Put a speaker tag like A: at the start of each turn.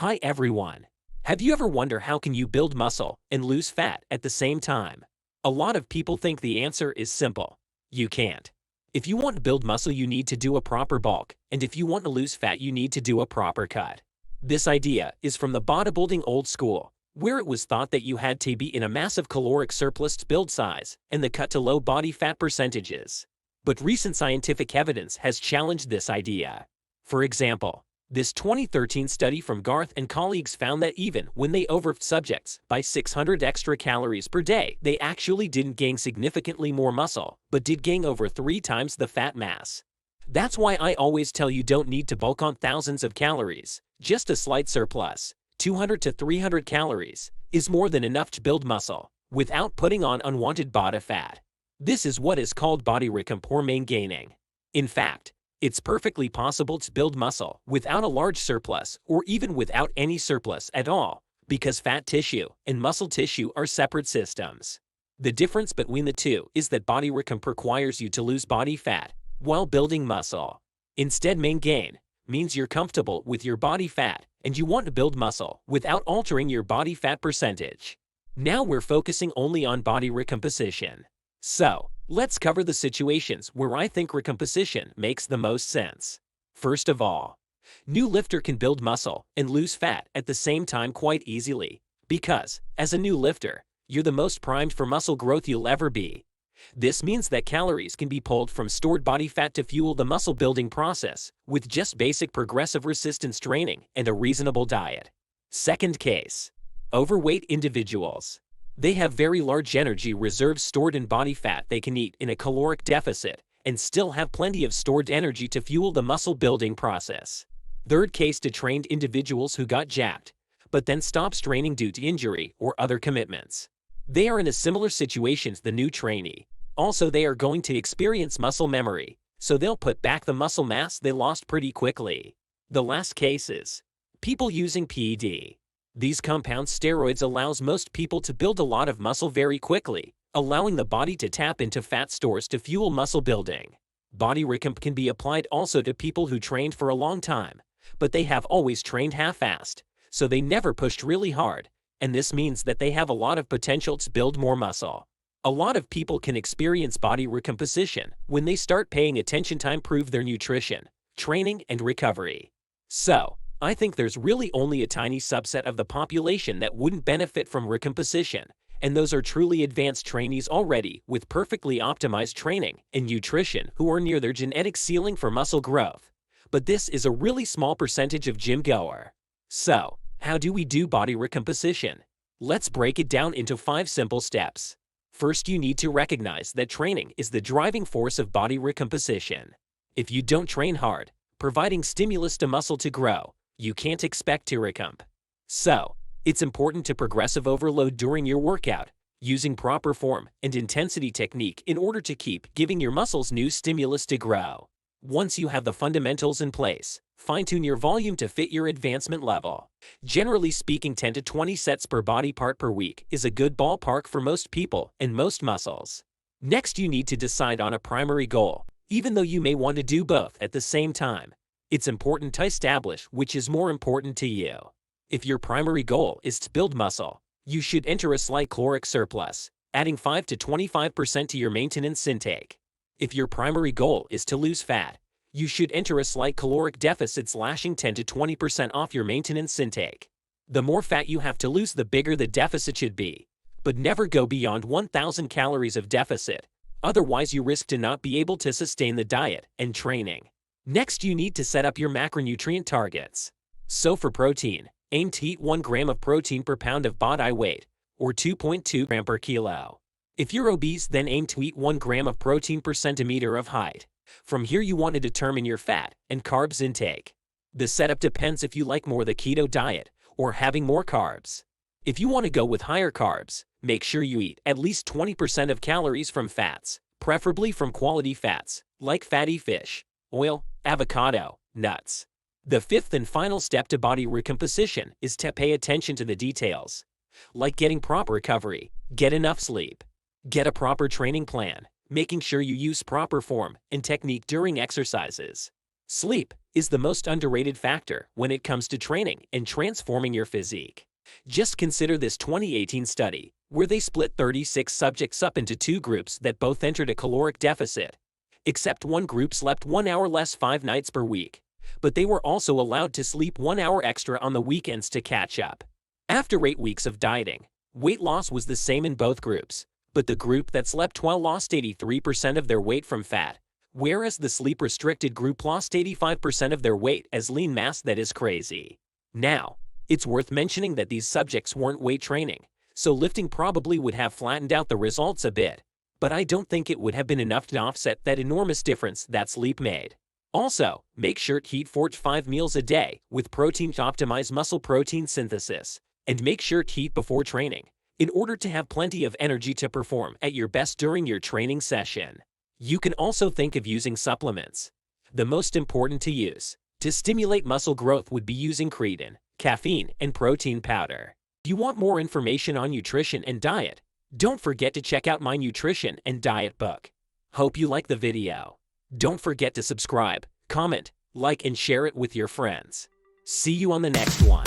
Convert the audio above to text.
A: Hi everyone. Have you ever wondered how can you build muscle and lose fat at the same time? A lot of people think the answer is simple. You can't. If you want to build muscle, you need to do a proper bulk, and if you want to lose fat, you need to do a proper cut. This idea is from the bodybuilding old school, where it was thought that you had to be in a massive caloric surplus to build size and the cut to low body fat percentages. But recent scientific evidence has challenged this idea. For example, this 2013 study from Garth and colleagues found that even when they overfed subjects by 600 extra calories per day, they actually didn't gain significantly more muscle, but did gain over 3 times the fat mass. That's why I always tell you don't need to bulk on thousands of calories. Just a slight surplus, 200 to 300 calories, is more than enough to build muscle, without putting on unwanted body fat. This is what is called body recomp or main gaining. In fact, it's perfectly possible to build muscle without a large surplus or even without any surplus at all, because fat tissue and muscle tissue are separate systems. The difference between the two is that body recomp requires you to lose body fat while building muscle. Instead, main gain means you're comfortable with your body fat and you want to build muscle without altering your body fat percentage. Now we're focusing only on body recomposition. So, let's cover the situations where I think recomposition makes the most sense. First of all, new lifter can build muscle and lose fat at the same time quite easily, because, as a new lifter, you're the most primed for muscle growth you'll ever be. This means that calories can be pulled from stored body fat to fuel the muscle building process with just basic progressive resistance training and a reasonable diet. Second case, overweight individuals. They have very large energy reserves stored in body fat they can eat in a caloric deficit and still have plenty of stored energy to fuel the muscle building process. Third case, to trained individuals who got jacked, but then stopped training due to injury or other commitments. They are in a similar situation to the new trainee. Also, they are going to experience muscle memory, so they'll put back the muscle mass they lost pretty quickly. The last case is people using PED. These compound steroids allows most people to build a lot of muscle very quickly, allowing the body to tap into fat stores to fuel muscle building. Body recomp can be applied also to people who trained for a long time, but they have always trained half-assed, so they never pushed really hard, and this means that they have a lot of potential to build more muscle. A lot of people can experience body recomposition when they start paying attention to improve their nutrition, training, and recovery. So, I think there's really only a tiny subset of the population that wouldn't benefit from recomposition, and those are truly advanced trainees already with perfectly optimized training and nutrition who are near their genetic ceiling for muscle growth. But this is a really small percentage of gym goer. So, how do we do body recomposition? Let's break it down into 5 simple steps. First, you need to recognize that training is the driving force of body recomposition. If you don't train hard, providing stimulus to muscle to grow, you can't expect to recomp. So, it's important to progressive overload during your workout, using proper form and intensity technique in order to keep giving your muscles new stimulus to grow. Once you have the fundamentals in place, fine-tune your volume to fit your advancement level. Generally speaking, 10 to 20 sets per body part per week is a good ballpark for most people and most muscles. Next, you need to decide on a primary goal, even though you may want to do both at the same time. It's important to establish which is more important to you. If your primary goal is to build muscle, you should enter a slight caloric surplus, adding 5 to 25% to your maintenance intake. If your primary goal is to lose fat, you should enter a slight caloric deficit, slashing 10 to 20% off your maintenance intake. The more fat you have to lose, the bigger the deficit should be, but never go beyond 1,000 calories of deficit, otherwise you risk to not be able to sustain the diet and training. Next, you need to set up your macronutrient targets. So for protein, aim to eat 1 gram of protein per pound of body weight, or 2.2 gram per kilo. If you're obese, then aim to eat 1 gram of protein per centimeter of height. From here, you want to determine your fat and carbs intake. The setup depends if you like more the keto diet or having more carbs. If you want to go with higher carbs, make sure you eat at least 20% of calories from fats, preferably from quality fats, like fatty fish, oil, avocado, nuts. The 5th and final step to body recomposition is to pay attention to the details, like getting proper recovery, get enough sleep, get a proper training plan, making sure you use proper form and technique during exercises. Sleep is the most underrated factor when it comes to training and transforming your physique. Just consider this 2018 study, where they split 36 subjects up into two groups that both entered a caloric deficit. Except one group slept 1 hour less 5 nights per week, but they were also allowed to sleep 1 hour extra on the weekends to catch up. After 8 weeks of dieting, weight loss was the same in both groups, but the group that slept well lost 83% of their weight from fat, whereas the sleep-restricted group lost 85% of their weight as lean mass. That is crazy. Now, it's worth mentioning that these subjects weren't weight training, so lifting probably would have flattened out the results a bit, but I don't think it would have been enough to offset that enormous difference that sleep made. Also, make sure to eat 4 to 5 meals a day with protein to optimize muscle protein synthesis, and make sure to eat before training, in order to have plenty of energy to perform at your best during your training session. You can also think of using supplements. The most important to use to stimulate muscle growth would be using creatine, caffeine, and protein powder. If you want more information on nutrition and diet, don't forget to check out my nutrition and diet book. Hope you like the video. Don't forget to subscribe, comment, like, and share it with your friends. See you on the next one.